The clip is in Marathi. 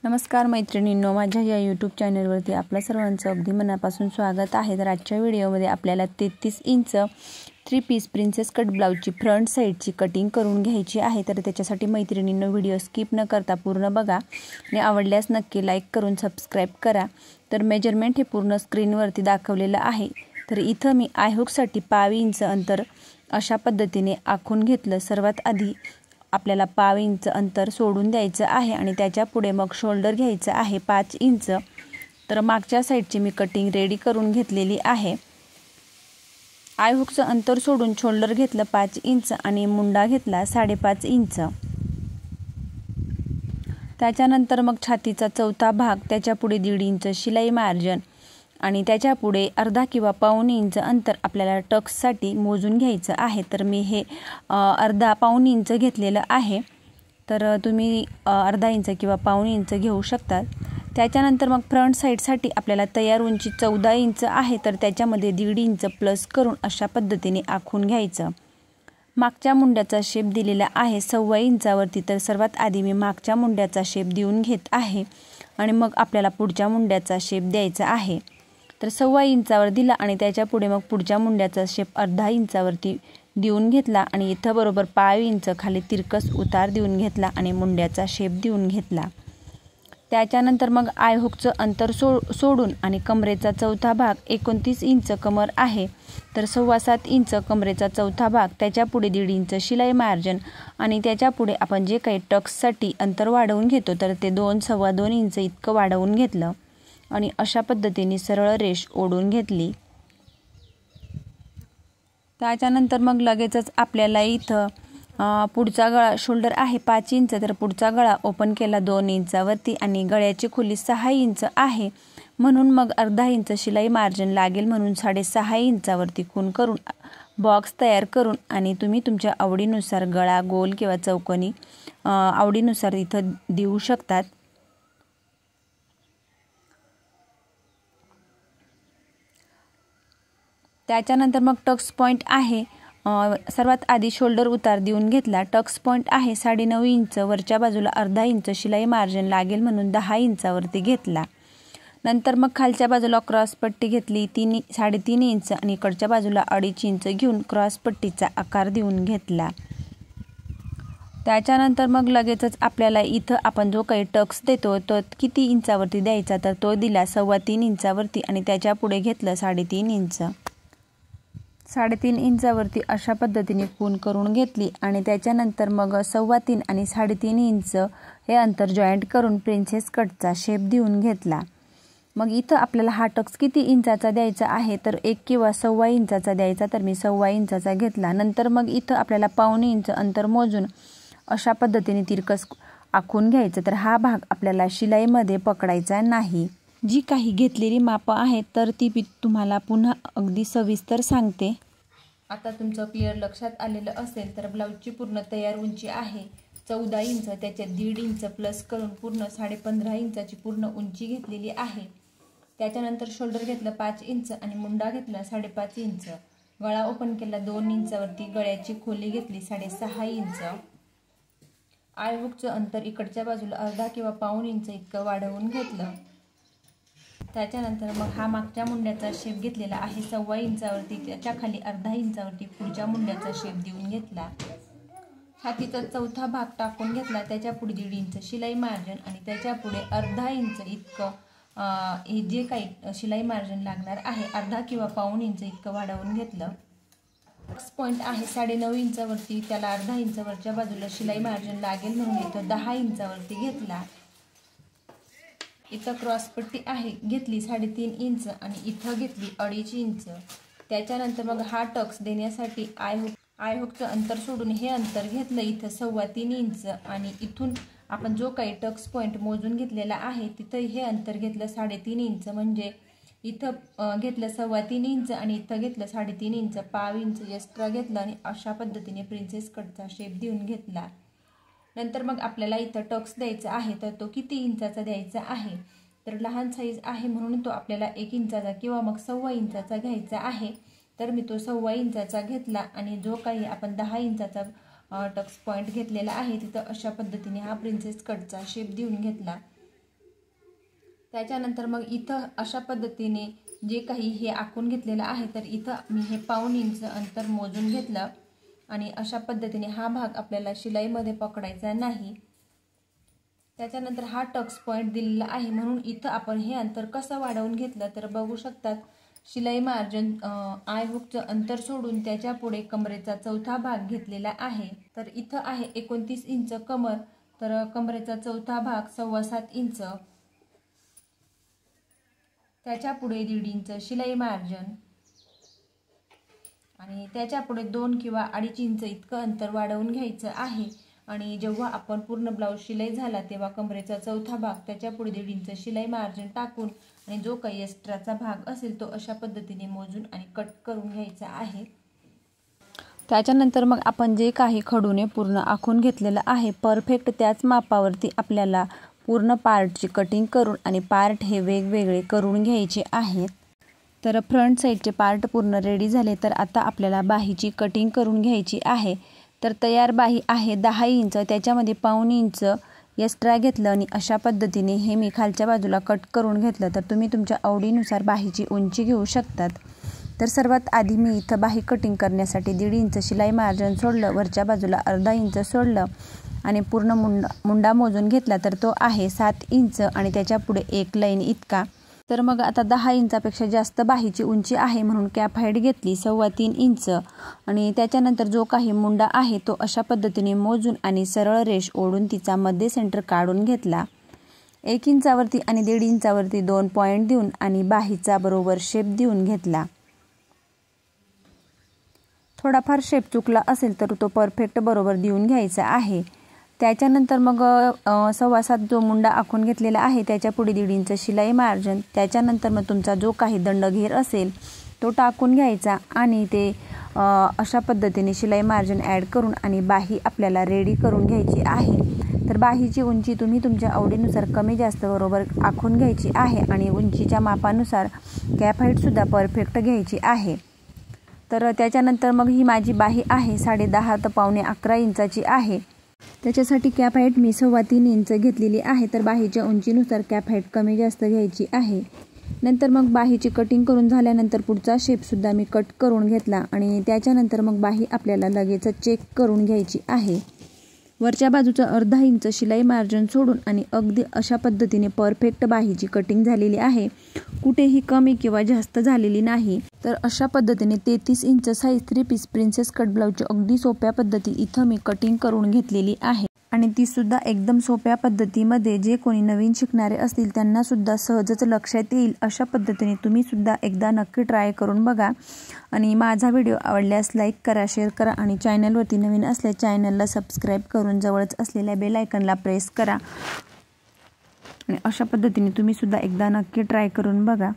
नमस्कार मैत्रिणींनो, माझ्या या यूट्यूब चॅनलवरती आपल्या सर्वांचं अगदी मनापासून स्वागत आहे। तर आजच्या व्हिडिओमध्ये आपल्याला 33 इंच 3 पीस प्रिन्सेस कट ब्लाउजची फ्रंट साईडची कटिंग करून घ्यायची आहे। तर त्याच्यासाठी मैत्रिणींनो व्हिडिओ स्किप न करता पूर्ण बघा आणि आवडल्यास नक्की लाईक करून सबस्क्राइब करा। तर मेजरमेंट हे पूर्ण स्क्रीनवरती दाखवलेलं आहे। तर इथं मी आय हुकसाठी 5 इंच अंतर अशा पद्धतीने आखून घेतलं। सर्वात आधी आपल्याला 5 इंच अंतर सोडून द्यायचं आहे आणि त्याच्या पुढे मग शोल्डर घ्यायचं आहे 5 इंच। तर मागच्या साईडची मी कटिंग रेडी करून घेतलेली आहे। आय हुकचं अंतर सोडून शोल्डर घेतलं 5 इंच आणि मुंडा घेतला 5.5 इंच। त्याच्यानंतर मग छातीचा चौथा भाग, त्याच्या पुढे 1.5 इंच शिलाई मार्जिन आणि त्याच्या पुढे अर्धा किंवा पाऊण इंच अंतर आपल्याला टक्ससाठी मोजून घ्यायचं आहे। तर मी हे अर्धा पाऊण इंच घेतलेलं आहे। तर तुम्ही अर्धा इंच किंवा पाऊण इंच घेऊ शकता। त्याच्यानंतर मग फ्रंट साईडसाठी आपल्याला तयार उंची 14 इंच आहे। तर त्याच्यामध्ये 1.5 इंच प्लस करून अशा पद्धतीने आखून घ्यायचं। मागच्या मुंड्याचा शेप दिलेला आहे 1.25 इंचावरती। तर सर्वात आधी मी मागच्या मुंड्याचा शेप देऊन घेत आहे आणि मग आपल्याला पुढच्या मुंड्याचा शेप द्यायचा आहे। तर 1.25 इंचावर दिला आणि त्याच्या पुढे मग पुढच्या मुंड्याचा शेप अर्धा इंचावरती देऊन घेतला आणि इथं बरोबर 5 इंच खाली तिरकस उतार देऊन घेतला आणि मुंड्याचा शेप देऊन घेतला। त्याच्यानंतर मग आय हुकचं अंतर सोडून आणि कमरेचा चौथा भाग 29 इंच कमर आहे। तर 7.25 इंच कमरेचा चौथा भाग, त्याच्या पुढे 1.5 इंच शिलाई मार्जिन आणि त्याच्या पुढे आपण जे काही टक्ससाठी अंतर वाढवून घेतो तर ते 2-2.25 इंच इतकं वाढवून घेतलं आणि अशा पद्धतीने सरळ रेष ओढून घेतली। त्याच्यानंतर मग लगेचच आपल्याला इथं पुढचा गळा शोल्डर आहे 5 इंच। तर पुढचा गळा ओपन केला 2 इंचावरती आणि गळ्याची खोली 6 इंच आहे, म्हणून मग अर्धा इंच शिलाई मार्जिन लागेल, म्हणून 6.5 इंचावरती खूण करून बॉक्स तयार करून आणि तुम्ही तुमच्या आवडीनुसार गळा गोल किंवा चौकोनी आवडीनुसार इथं देऊ शकतात। त्याच्यानंतर मग टक्स पॉइंट आहे, सर्वात आधी शोल्डर उतार देऊन घेतला। टक्स पॉइंट आहे 9.5 इंच, वरच्या बाजूला अर्धा इंच शिलाई मार्जिन लागेल म्हणून 10 इंचावरती घेतला। नंतर मग खालच्या बाजूला क्रॉस पट्टी घेतली 3.5 इंच आणि इकडच्या बाजूला 2.5 इंच घेऊन क्रॉस पट्टीचा आकार देऊन घेतला। त्याच्यानंतर मग लगेचच आपल्याला इथं आपण जो काही टक्स देतो तो किती इंचावरती द्यायचा, तर तो दिला 3.25 इंचावरती आणि त्याच्या पुढे घेतलं 3.5 इंच। 3.5 इंचावरती अशा पद्धतीने खूण करून घेतली आणि त्याच्यानंतर मग 3.25 आणि 3.5 इंच हे अंतर जॉईंट करून प्रिन्सेस कटचा शेप देऊन घेतला। मग इथं आपल्याला हा टक्स किती इंचाचा द्यायचा आहे, तर 1 किंवा 1.25 इंचाचा द्यायचा, तर मी 1.25 इंचाचा घेतला। नंतर मग इथं आपल्याला पाऊण इंच अंतर मोजून अशा पद्धतीने तिरकस आखून घ्यायचं। तर हा भाग आपल्याला शिलाईमध्ये पकडायचा नाही। जी काही घेतलेली मापं आहेत तर ती मी तुम्हाला पुन्हा अगदी सविस्तर सांगते। आता तुमचं क्लिअर लक्षात आलेलं असेल तर ब्लाऊजची पूर्ण तयार उंची आहे 14 इंच, त्याच्यात 1.5 इंच प्लस करून पूर्ण 15.5 इंचाची पूर्ण उंची घेतलेली आहे। त्याच्यानंतर शोल्डर घेतलं 5 इंच आणि मुंडा घेतला 5.5 इंच। गळा ओपन केला 2 इंचावरती, गळ्याची खोली घेतली 6.5 इंच। आय हुकचं अंतर इकडच्या बाजूला अर्धा किंवा पाऊण इंच इतकं वाढवून घेतलं। त्याच्यानंतर मग हा मागच्या मुंड्याचा शेप घेतलेला आहे 1.25 इंचावरती, त्याच्या खाली अर्धा इंचावरती पुढच्या मुंड्याचा शेप देऊन घेतला। छातीचा चौथा भाग टाकून घेतला, त्याच्या पुढे 1.5 इंच शिलाई मार्जिन आणि त्याच्या पुढे अर्धा इंच इतकं हे जे काही शिलाई मार्जिन लागणार आहे अर्धा किंवा पाऊण इंच इतकं वाढवून घेतलं। टक्स पॉइंट आहे 9.5 इंचावरती, त्याला अर्धा इंच वरच्या बाजूला शिलाई मार्जिन लागेल म्हणून इथं 10 इंचावरती घेतला। इथं क्रॉस पट्टी आहे घेतली 3.5 इंच आणि इथं घेतली 2.5 इंच। त्याच्यानंतर मग हा टक्स देण्यासाठी आय हुकचं अंतर सोडून हे अंतर घेतलं इथं 3.25 इंच आणि इथून आपण जो काही टक्स पॉइंट मोजून घेतलेला आहे तिथं हे अंतर घेतलं 3.5 इंच, म्हणजे इथं घेतलं 3.25 इंच आणि इथं घेतलं 3.5 इंच, 5 इंच एक्स्ट्रा घेतलं आणि अशा पद्धतीने प्रिन्सेस कटचा शेप देऊन घेतला। नंतर मग आपल्याला इथं टक्स द्यायचा आहे, तर तो किती इंचाचा द्यायचा आहे, तर लहान साईज आहे म्हणून तो आपल्याला 1 इंचाचा किंवा मग 1.25 इंचाचा घ्यायचा आहे। तर मी तो 1.25 इंचाचा घेतला आणि जो काही आपण 10 इंचाचा टक्स पॉइंट घेतलेला आहे तिथं अशा पद्धतीने हा प्रिन्सेस कटचा शेप देऊन घेतला। त्याच्यानंतर मग इथं अशा पद्धतीने जे काही हे आखून घेतलेलं आहे तर इथं मी हे 1.5 इंच अंतर मोजून घेतलं आणि अशा पद्धतीने हा भाग आपल्याला शिलाईमध्ये पकडायचा नाही। त्याच्यानंतर हा टक्स पॉइंट दिलेला आहे म्हणून इथं आपण हे अंतर कसं वाढवून घेतलं तर बघू शकतात। शिलाई मार्जिन आय हुकचं अंतर सोडून त्याच्या पुढे कमरेचा चौथा भाग घेतलेला आहे। तर इथं आहे 29 इंच कमर, तर कमरेचा चौथा भाग 7.25 इंच, त्याच्या पुढे 1.5 इंच शिलाई मार्जिन आणि त्याच्या पुढे 2 किंवा 2.5 इंच इतकं अंतर वाढवून घ्यायचं आहे। आणि जेव्हा आपण पूर्ण ब्लाऊज शिलाई झाला तेव्हा कमरेचा चौथा भाग त्याच्या पुढे 1.5 इंच शिलाई मार्जिन टाकून आणि जो काही एक्स्ट्राचा भाग असेल तो अशा पद्धतीने मोजून आणि कट करून घ्यायचा आहे। त्याच्यानंतर मग आपण जे काही खडूने पूर्ण आखून घेतलेलं आहे परफेक्ट त्याच मापावरती आपल्याला पूर्ण पार्टची कटिंग करून आणि पार्ट हे वेगवेगळे करून घ्यायचे आहेत। तर फ्रंट साईडचे पार्ट पूर्ण रेडी झाले तर आता आपल्याला बाहीची कटिंग करून घ्यायची आहे। तर तयार बाही आहे 10 इंच, त्याच्यामध्ये 1.25 इंच एक्स्ट्रा घेतलं आणि अशा पद्धतीने हे मी खालच्या बाजूला कट करून घेतलं। तर तुम्ही तुमच्या आवडीनुसार बाहीची उंची घेऊ शकतात। तर सर्वात आधी मी इथं बाही कटिंग करण्यासाठी 1.5 इंच शिलाई मार्जिन सोडलं, वरच्या बाजूला अर्धा इंच सोडलं आणि पूर्ण मुंडा मोजून घेतला तर तो आहे 7 इंच आणि त्याच्या पुढे एक लाईन इतका। तर मग आता 10 इंचापेक्षा जास्त बाहीची उंची आहे म्हणून कॅप हाईट घेतली 3.25 इंच आणि त्याच्यानंतर जो काही मुंडा आहे तो अशा पद्धतीने मोजून आणि सरळ रेष ओढून तिचा मध्ये सेंटर काढून घेतला। 1 इंचावरती आणि 1.5 इंचावरती 2 पॉइंट देऊन आणि बाहीचा बरोबर शेप देऊन घेतला। थोडाफार शेप चुकला असेल तर तो परफेक्ट बरोबर देऊन घ्यायचा आहे। त्याच्यानंतर मग 7.25 जो मुंडा आखून घेतलेला आहे त्याच्या पुढे 1.5 इंच शिलाई मार्जिन, त्याच्यानंतर मग तुमचा जो काही दंडघेर असेल तो टाकून घ्यायचा आणि ते अशा पद्धतीने शिलाई मार्जिन ॲड करून आणि बाही आपल्याला रेडी करून घ्यायची आहे। तर बाहीची उंची तुम्ही तुमच्या आवडीनुसार कमी जास्त बरोबर आखून घ्यायची आहे आणि उंचीच्या मापानुसार कॅप हाईटसुद्धा परफेक्ट घ्यायची आहे। तर त्याच्यानंतर मग ही माझी बाही आहे 10.5 ते 11.25 इंचाची आहे। त्याच्यासाठी कॅप हाईट मी 3.25 इंच घेतलेली आहे। तर बाहीच्या उंचीनुसार कॅप हाईट कमी जास्त घ्यायची आहे। नंतर मग बाहीची कटिंग करून झाल्यानंतर पुढचा शेपसुद्धा मी कट करून घेतला आणि त्याच्यानंतर मग बाही आपल्याला लगेच चेक करून घ्यायची आहे। वरच्या बाजूचं अर्धा इंच शिलाई मार्जिन सोडून आणि अगदी अशा पद्धतीने परफेक्ट बाहीची कटिंग झालेली आहे, कुठेही कमी किंवा जास्त झालेली नाही। तर अशा पद्धतीने 33 inch size 3 piece princess cut ब्लाऊजची अगदी सोप्या पद्धती इथं मी कटिंग करून घेतलेली आहे आणि ती सुद्धा एकदम सोप्या पद्धतीमध्ये जे कोणी नवीन शिकणारे असतील त्यांना सुद्धा सहजच लक्षात येईल अशा पद्धतीने तुम्ही सुद्धा एकदा नक्की ट्राय करून बघा। आणि माझा व्हिडिओ आवडल्यास लाईक करा, शेअर करा आणि चॅनलवरती नवीन असल्यास चॅनलला सबस्क्राईब करून जवळच असलेल्या बेल आयकॉनला प्रेस करा आणि अशा पद्धतीने तुम्ही सुद्धा एकदा नक्की ट्राय करून बघा।